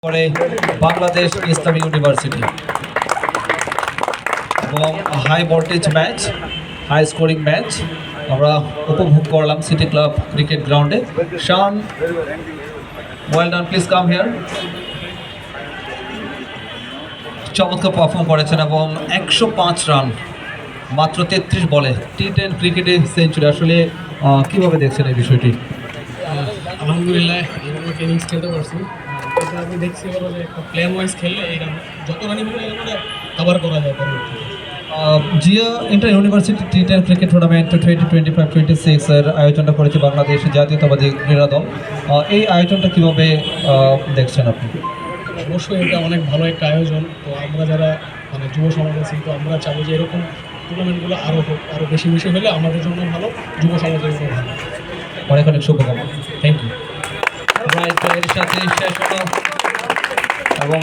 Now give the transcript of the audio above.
করে বাংলাদেশ ইসলামী ইউনিভার্সিটি এবং high voltage match, high scoring match আমরা উপভোগ করলাম সিটি ক্লাব ক্রিকেট গ্রাউন্ডে। Shan, well done, please come here. চমৎকার পারফর্ম করেছেন এবং 105 রান মাত্র 33 বলে টি10 ক্রিকেটে সেঞ্চুরি। আসলে কিভাবে দেখছেন এই বিষয়টি? আলহামদুলিল্লাহ এইভাবে ইনিংস খেলতে পারছি। আমি দেখছি বলো যে একটা প্ল্যান ওয়াইজ খেললে এই রান যত রানই মিলে এগুলো কভার করা যায় পরবর্তীতে। জিয়া ইন্টার ইউনিভার্সিটি টি10 ক্রিকেট টুর্নামেন্ট 2025-26 এর আয়োজনটা করেছে বাংলাদেশ জাতীয়তাবাদী ক্রীড়া দল। এই আয়োজনটা কিভাবে দেখছেন আপনি? অবশ্যই এটা অনেক ভালো একটা আয়োজন। তো আমরা যারা মানে যুব সমাজ আছি, তো আমরা চাবো যে এরকম টুর্নামেন্টগুলো আরও হোক, আরও বেশি বেশি হলে আমাদের জন্য ভালো, যুব সমাজের জন্য ভালো। অনেক অনেক শুভকামনা। Thank you. এর সাথে শেষ হলো এবং